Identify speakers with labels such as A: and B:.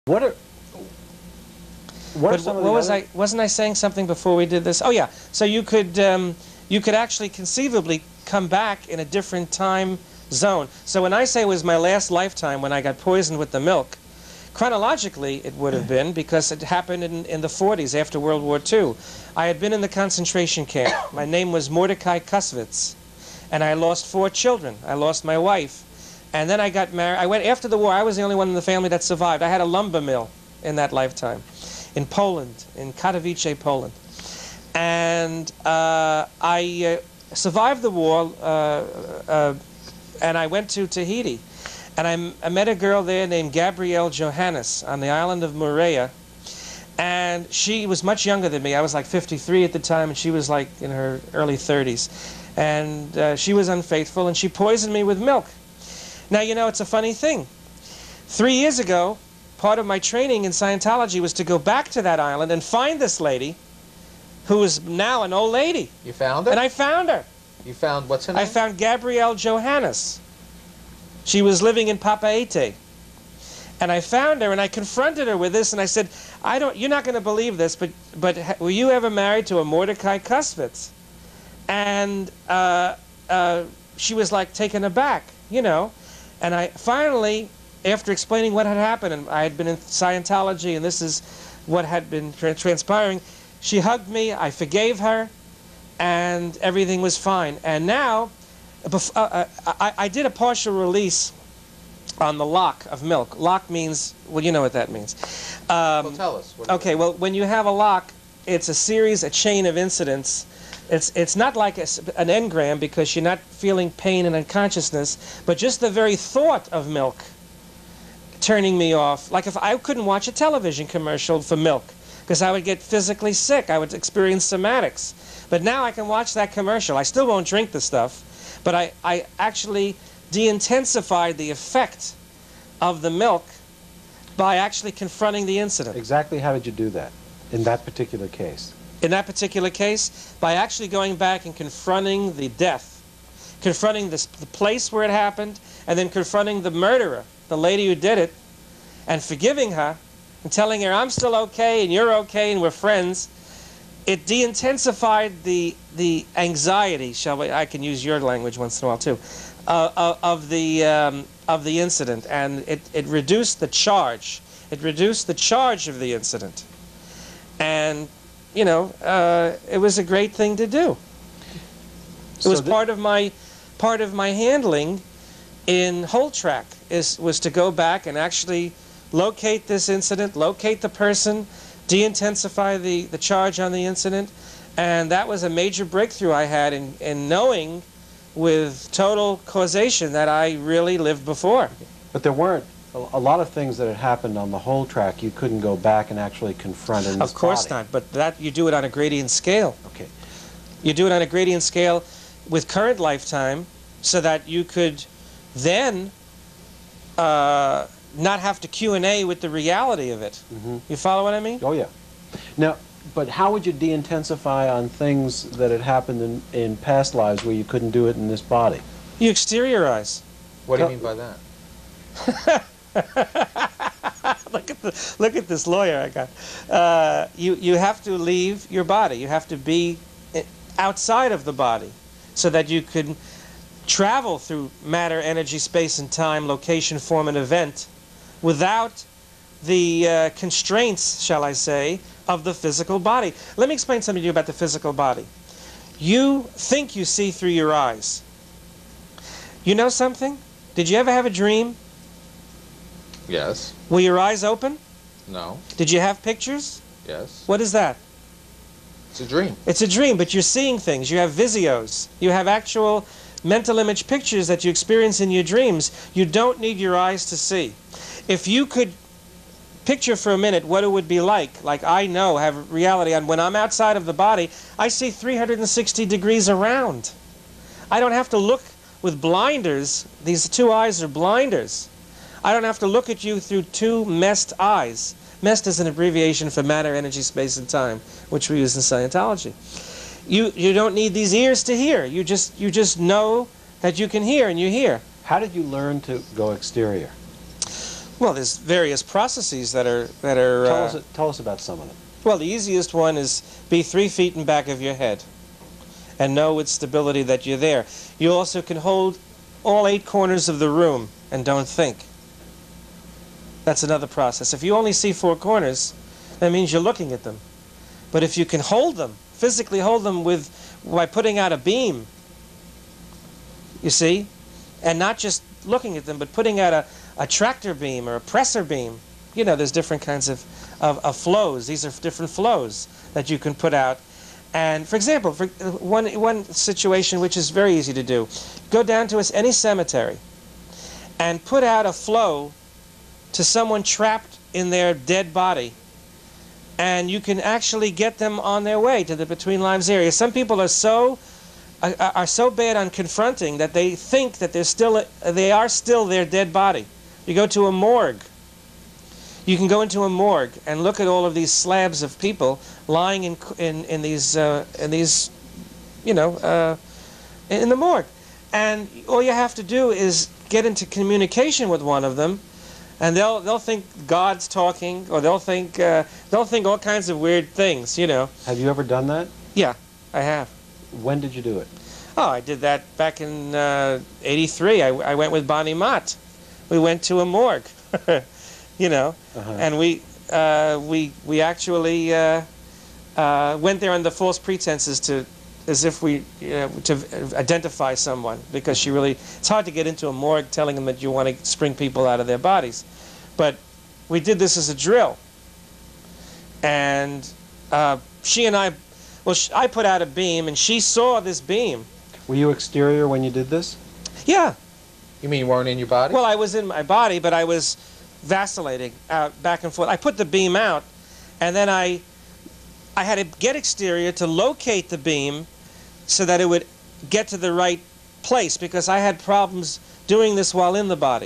A: What are some of the other...
B: Wasn't I saying something before we did this? Oh yeah. So you could actually conceivably come back in a different time zone. So when I say it was my last lifetime when I got poisoned with the milk, chronologically it would have been, because it happened in the 40s after World War II. I had been in the concentration camp. My name was Mordecai Kusvitz, and I lost 4 children. I lost my wife, and then I got married. I went after the war. I was the only one in the family that survived. I had a lumber mill in that lifetime in Poland, in Katowice, Poland. And I survived the war, and I went to Tahiti. And I met a girl there named Gabrielle Johannes on the island of Moorea. And she was much younger than me. I was like 53 at the time, and she was like in her early 30s. And she was unfaithful, and she poisoned me with milk. Now, you know, it's a funny thing. 3 years ago, part of my training in Scientology was to go back to that island and find this lady, who is now an old lady.
C: You found her?
B: And I found her.
C: You found, what's her name?
B: I found Gabrielle Johannes. She was living in Papeete. And I found her, and I confronted her with this, and I said, you're not going to believe this, but were you ever married to a Mordecai Kusvitz? And she was like taken aback, you know. And I finally, after explaining what had happened, and I had been in Scientology, and this is what had been transpiring, she hugged me, I forgave her, and everything was fine. And now, I did a partial release on the lock of milk. Lock means, well, you know what that means.
C: Well, tell us.
B: Okay, well, when you have a lock, it's a chain of incidents. It's not like an engram, because you're not feeling pain and unconsciousness, but just the very thought of milk turning me off. Like if I couldn't watch a television commercial for milk, because I would get physically sick. I would experience somatics. But now I can watch that commercial. I still won't drink the stuff, but I actually de-intensified the effect of the milk by actually confronting the incident.
A: Exactly how did you do that in that particular case?
B: In that particular case, by actually going back and confronting the death, confronting the place where it happened, and then confronting the murderer, the lady who did it, and forgiving her, and telling her, I'm still okay, and you're okay, and we're friends. It de-intensified the anxiety, shall we? I can use your language once in a while too, of the incident, and it reduced the charge. It reduced the charge of the incident, and you know, it was a great thing to do. It was part of my handling in Whole Track was to go back and actually locate this incident, locate the person, de-intensify the charge on the incident, and that was a major breakthrough I had in knowing with total causation that I really lived before.
A: But there weren't a lot of things that had happened on the Whole Track you couldn't go back and actually confront in this
B: Of course
A: body.
B: not, but that you do it on a gradient scale.
A: Okay.
B: You do it on a gradient scale with current lifetime, so that you could then not have to Q&A with the reality of it. Mm-hmm. You follow what I mean?
A: Oh yeah. Now, but how would you de-intensify on things that had happened in past lives where you couldn't do it in this body?
B: You exteriorize.
C: What do you mean by that?
B: Look at this lawyer I got. You have to leave your body. You have to be outside of the body, so that you can travel through matter, energy, space, and time, location, form, and event, without the constraints, shall I say, of the physical body. Let me explain something to you about the physical body. You think you see through your eyes. You know something? Did you ever have a dream?
C: Yes.
B: Were your eyes open?
C: No.
B: Did you have pictures?
C: Yes.
B: What is that?
C: It's a dream.
B: It's a dream, but you're seeing things. You have visios. You have actual mental image pictures that you experience in your dreams. You don't need your eyes to see. If you could picture for a minute what it would be like I know, have reality, and when I'm outside of the body, I see 360 degrees around. I don't have to look with blinders. These two eyes are blinders. I don't have to look at you through two messed eyes. Messed is an abbreviation for matter, energy, space, and time, which we use in Scientology. You don't need these ears to hear. You just know that you can hear, and you hear.
A: How did you learn to go exterior?
B: Well, there's various processes that are
A: Tell us about some of them.
B: well, the easiest one is be 3 feet in back of your head and know with stability that you're there. You also can hold all 8 corners of the room and don't think. That's another process. If you only see 4 corners, that means you're looking at them. But if you can hold them, physically hold them by putting out a beam, you see, and not just looking at them, but putting out a tractor beam or a pressor beam. You know, there's different kinds of flows. These are different flows that you can put out. And, for example, for one situation which is very easy to do, go down to any cemetery and put out a flow to someone trapped in their dead body, and you can actually get them on their way to the Between Lives area. Some people are so bad on confronting that they think that they are still their dead body. You go to a morgue. You can go into a morgue and look at all of these slabs of people lying in these you know, in the morgue, and all you have to do is get into communication with one of them, and they'll think God's talking, or they'll think all kinds of weird things, you know.
A: Have you ever done that?
B: Yeah, I have.
A: When did you do it?
B: Oh, I did that back in '83. I went with Bonnie Mott. We went to a morgue, you know, and we actually went there under false pretenses to identify someone, because it's hard to get into a morgue telling them that you want to spring people out of their bodies. But we did this as a drill. And she and I put out a beam, and she saw this beam.
A: Were you exterior when you did this?
B: Yeah.
C: You mean you weren't in your body?
B: Well, I was in my body, but I was vacillating out back and forth. I put the beam out, and then I had to get exterior to locate the beam so that it would get to the right place, because I had problems doing this while in the body.